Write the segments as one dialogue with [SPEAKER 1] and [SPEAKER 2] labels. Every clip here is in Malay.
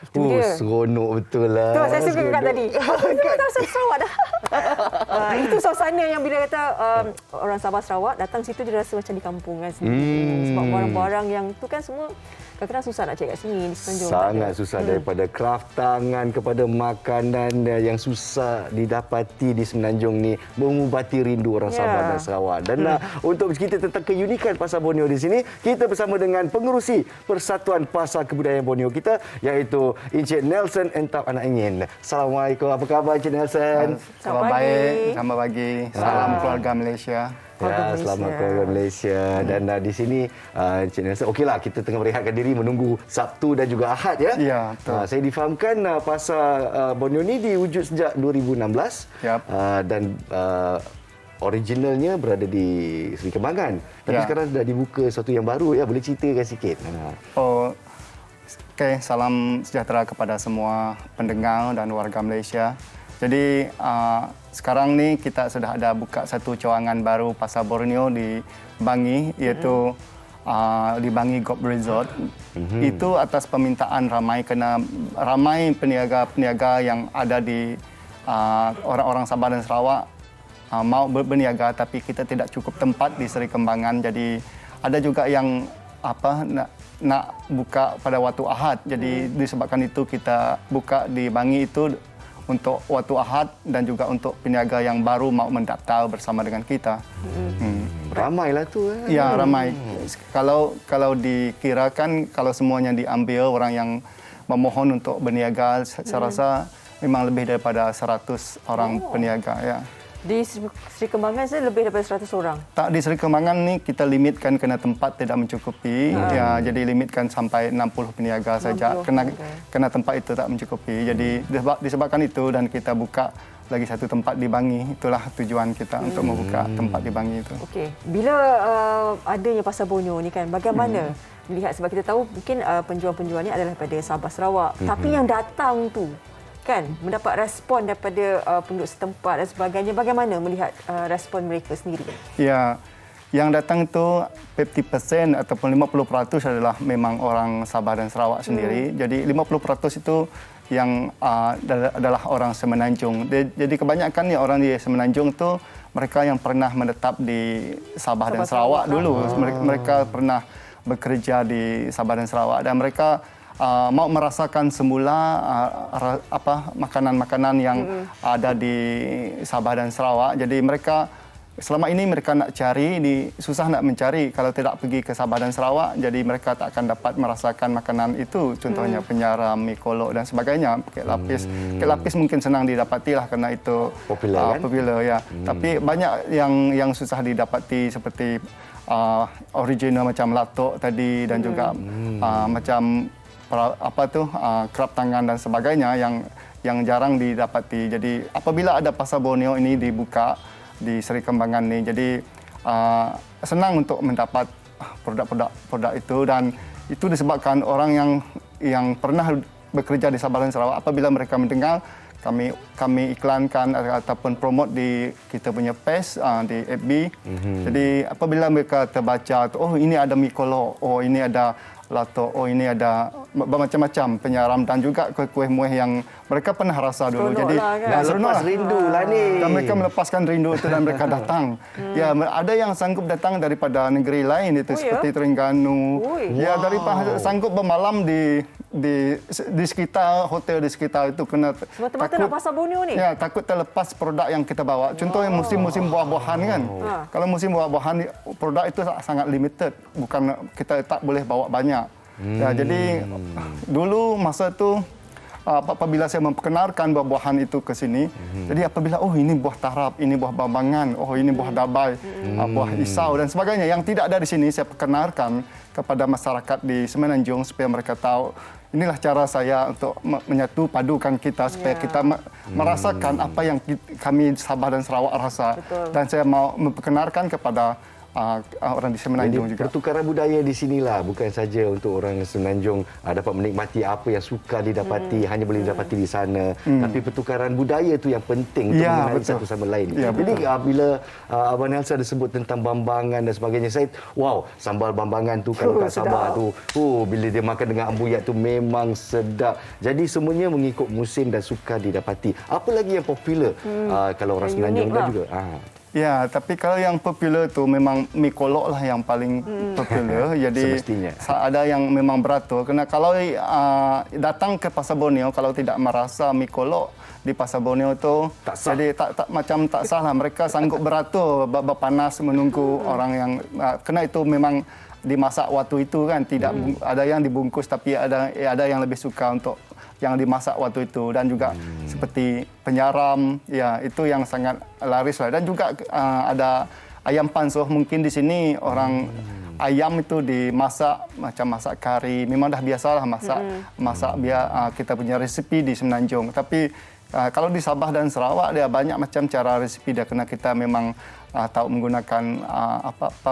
[SPEAKER 1] Itu dia.
[SPEAKER 2] Seronok betul lah.
[SPEAKER 1] Tu saya suka kat tadi. Kita rasa Sarawak dah. Itu suasana yang bila kata orang Sabah Sarawak datang situ dia rasa macam di kampung kan sendiri. Sebab barang-barang yang tu kan semua kadang-kadang susah nak cari kat sini di Semenanjung.
[SPEAKER 2] Sangat susah daripada kraft tangan kepada makanan yang susah didapati di Semenanjung ni, mengubati rindu orang Sabah dan Sarawak. Dan untuk kita tentang keunikan Pasar Borneo di sini, kita bersama dengan pengerusi Persatuan Pasar Kebudayaan Borneo kita, iaitu Encik Nelson Entap Anak Ingin. Assalamualaikum, apa khabar Encik Nelson?
[SPEAKER 3] Selamat baik, selamat pagi. Salam keluarga Malaysia.
[SPEAKER 2] Ya, selamat keluarga Malaysia. Dan di sini Encik Nelson, okeylah kita tengah berehatkan diri menunggu Sabtu dan juga Ahad ya.
[SPEAKER 3] Ya, betul.
[SPEAKER 2] Saya difahamkan Pasar Borneo ni diwujud sejak 2016.
[SPEAKER 3] Yap.
[SPEAKER 2] Dan originalnya berada di Seri Kembangan. Tapi sekarang sudah dibuka sesuatu yang baru ya. Boleh ceritakan sikit?
[SPEAKER 3] Okey, salam sejahtera kepada semua pendengar dan warga Malaysia. Jadi sekarang ni kita sudah ada buka satu cawangan baru Pasar Borneo di Bangi, iaitu di Bangi Golf Resort. Itu atas permintaan ramai, kerana ramai peniaga-peniaga yang ada di orang-orang Sabah dan Sarawak mau berniaga, tapi kita tidak cukup tempat di Seri Kembangan. Jadi ada juga yang nak buka pada waktu Ahad. Jadi disebabkan itu kita buka di Bangi itu untuk waktu Ahad dan juga untuk peniaga yang baru mau mendaftar bersama dengan kita.
[SPEAKER 2] Ramailah tu.
[SPEAKER 3] Ya, ramai. Kalau dikirakan, kalau semuanya diambil orang yang memohon untuk berniaga, saya rasa memang lebih daripada 100 orang peniaga. Ya.
[SPEAKER 1] Di Seri Kembangan saya lebih daripada 100 orang.
[SPEAKER 3] Tak, di Seri Kembangan ni kita limitkan kerana tempat tidak mencukupi. Ya, jadi limitkan sampai 60 peniaga saja kerana tempat itu tak mencukupi. Jadi disebabkan itu dan kita buka lagi satu tempat di Bangi. Itulah tujuan kita untuk membuka tempat di Bangi itu.
[SPEAKER 1] Okey. Bila adanya Pasar Borneo ni kan, bagaimana melihat, sebab kita tahu mungkin penjual-penjual ni adalah daripada Sabah Sarawak. Tapi yang datang tu kan mendapat respon daripada penduduk setempat dan sebagainya. Bagaimana melihat respon mereka sendiri?
[SPEAKER 3] Ya, yang datang itu 50% ataupun 50% adalah memang orang Sabah dan Sarawak sendiri. Jadi 50% itu yang adalah orang Semenanjung. Jadi kebanyakan ni orang di Semenanjung tu mereka yang pernah menetap di Sabah dan Sarawak dulu. Mereka pernah bekerja di Sabah dan Sarawak dan mereka mau merasakan semula makanan-makanan yang ada di Sabah dan Sarawak. Jadi mereka selama ini mereka nak cari, susah nak mencari kalau tidak pergi ke Sabah dan Sarawak. Jadi mereka tak akan dapat merasakan makanan itu. Contohnya penyaram, mi kolok dan sebagainya. Kek lapis. Kek lapis mungkin senang didapati lah kerana itu popular ya. Tapi banyak yang susah didapati seperti original macam latok tadi dan juga macam kerap tangan dan sebagainya yang jarang didapati. Jadi apabila ada Pasar Borneo ini dibuka di Seri Kembangan ni, jadi senang untuk mendapat produk-produk itu, dan itu disebabkan orang yang pernah bekerja di Sabah dan Sarawak, apabila mereka mendengar kami iklankan ataupun promote di kita punya page di FB. Jadi apabila mereka terbaca, oh ini ada mi kolok, oh ini ada lato, oh ini ada macam-macam penyaram dan juga kuih-kuih muih yang mereka pernah rasa dulu.
[SPEAKER 1] Seronok
[SPEAKER 3] jadi
[SPEAKER 1] lah, kan?
[SPEAKER 2] Lepas rindu lah ni.
[SPEAKER 3] Dan mereka melepaskan rindu itu dan mereka datang. Ya, ada yang sanggup datang daripada negeri lain itu seperti Terengganu. Ya, daripada sanggup bermalam di sekitar hotel di sekitar itu kena
[SPEAKER 1] semata-mata nak Pasar Borneo ni.
[SPEAKER 3] Ya, takut terlepas produk yang kita bawa. Contohnya musim-musim buah-buahan kan. Kalau musim buah-buahan produk itu sangat limited. Bukan kita tak boleh bawa banyak. Ya, jadi dulu masa itu apabila saya memperkenalkan buah-buahan itu ke sini, jadi apabila ini buah tarap, ini buah bambangan, ini buah dabai, buah isau dan sebagainya yang tidak ada di sini, saya perkenalkan kepada masyarakat di Semenanjung supaya mereka tahu inilah cara saya untuk menyatu padukan kita supaya kita merasakan apa yang kami Sabah dan Sarawak rasa.
[SPEAKER 1] Betul.
[SPEAKER 3] Dan saya mau memperkenalkan kepada orang di
[SPEAKER 2] Jadi
[SPEAKER 3] Semenanjung juga.
[SPEAKER 2] pertukaran budaya di sinilah bukan saja untuk orang Semenanjung dapat menikmati apa yang suka didapati hanya boleh didapati di sana, tapi pertukaran budaya tu yang penting untuk
[SPEAKER 3] Ya,
[SPEAKER 2] mengenali
[SPEAKER 3] betul.
[SPEAKER 2] satu sama lain.
[SPEAKER 3] Ya,
[SPEAKER 2] Jadi bila Abang Nelson ada sebut tentang bambangan dan sebagainya, saya sambal bambangan tu kalau kat Sabah tu, bila dia makan dengan ambuyat tu memang sedap. Jadi semuanya mengikut musim dan suka didapati. Apa lagi yang popular kalau orang
[SPEAKER 1] Yang
[SPEAKER 2] Semenanjung
[SPEAKER 1] unik
[SPEAKER 2] dan
[SPEAKER 1] lah.
[SPEAKER 2] juga
[SPEAKER 3] Ya, tapi kalau yang popular tu memang mi kolok lah yang paling popular. Jadi
[SPEAKER 2] Semestinya.
[SPEAKER 3] ada yang memang beratur. Kerana kalau datang ke Pasar Borneo kalau tidak merasa mi kolok di Pasar Borneo tu,
[SPEAKER 2] Tak sah.
[SPEAKER 3] jadi macam tak sah lah. Mereka sanggup beratur berpanas menunggu orang yang kerana itu memang dimasak waktu itu kan, tidak ada yang dibungkus tapi ada yang lebih suka untuk yang dimasak waktu itu, dan juga seperti penyaram, ya itu yang sangat laris lah. Dan juga ada ayam pansuh. Mungkin di sini orang ayam itu dimasak macam masak kari, memang dah biasalah masak biar kita punya resipi di Semenanjung. Tapi kalau di Sabah dan Sarawak dia banyak macam cara resipi dia, kena kita memang tahu menggunakan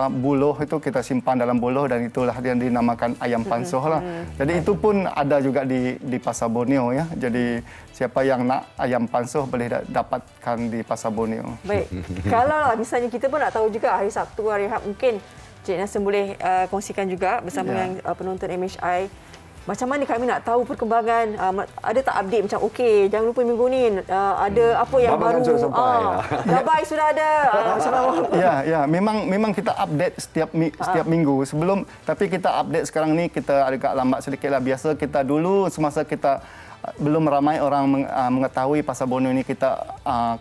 [SPEAKER 3] buluh itu kita simpan dalam buluh, dan itulah yang dinamakan ayam pansuh lah. Jadi itu pun ada juga di Pasar Borneo ya. Jadi siapa yang nak ayam pansuh boleh dapatkan di Pasar Borneo.
[SPEAKER 1] Baik. Kalau lah misalnya kita pun nak tahu juga hari Sabtu, hari Ahad, mungkin Cik Nelson boleh kongsikan juga bersama dengan penonton MHI. Macam mana kami nak tahu perkembangan, ada tak update macam okey, jangan lupa minggu ni ada apa yang
[SPEAKER 2] Bambangan
[SPEAKER 1] baru.
[SPEAKER 2] sudah sampai.
[SPEAKER 1] Gabai sudah ada. Macam mana?
[SPEAKER 3] Ya, memang kita update setiap minggu. Tapi kita update sekarang ni kita agak lambat sedikit lah. Biasa kita dulu semasa kita belum ramai orang mengetahui Pasar Borneo ni, kita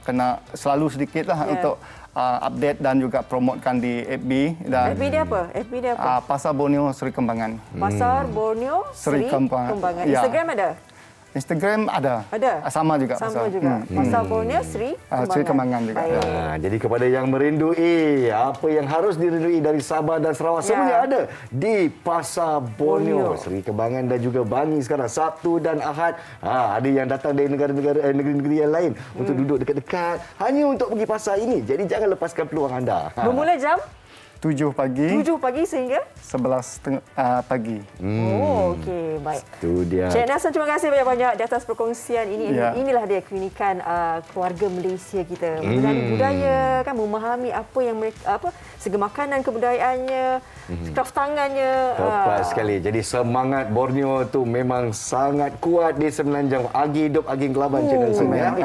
[SPEAKER 3] kena selalu sedikit lah untuk update dan juga promotekan di FB. Dan
[SPEAKER 1] FB dia apa? FB dia apa?
[SPEAKER 3] Pasar Borneo Seri Kembangan.
[SPEAKER 1] Pasar Borneo Seri Kembangan.
[SPEAKER 3] Ya.
[SPEAKER 1] Instagram ada?
[SPEAKER 3] Instagram ada.
[SPEAKER 1] Ada?
[SPEAKER 3] Sama juga.
[SPEAKER 1] Sama juga. Pasar Borneo Seri Kembangan.
[SPEAKER 3] Seri Kembangan juga.
[SPEAKER 1] Baik.
[SPEAKER 2] Jadi kepada yang merindui apa yang harus dirindui dari Sabah dan Sarawak, semuanya ada di Pasar Borneo Seri Kembangan dan juga Bangi sekarang Sabtu dan Ahad. Ada yang datang dari negeri-negeri yang lain untuk duduk dekat-dekat hanya untuk pergi pasar ini. Jadi jangan lepaskan peluang anda.
[SPEAKER 1] Bermula jam
[SPEAKER 3] 7 pagi,
[SPEAKER 1] 7 pagi sehingga
[SPEAKER 3] 11 pagi.
[SPEAKER 1] Oh, okey, baik.
[SPEAKER 2] Itu dia.
[SPEAKER 1] Cik Nelson, terima kasih banyak-banyak di atas perkongsian ini.
[SPEAKER 3] Ya.
[SPEAKER 1] Inilah dia keunikan keluarga Malaysia kita. Mengenali budaya, kan, memahami apa yang mereka, segi makanan kebudayaannya, kraft tangannya.
[SPEAKER 2] Tepat sekali. Jadi semangat Borneo tu memang sangat kuat di Semenanjung. Agi hidup Aging Kelaban, Cik Nelson.
[SPEAKER 3] Amin.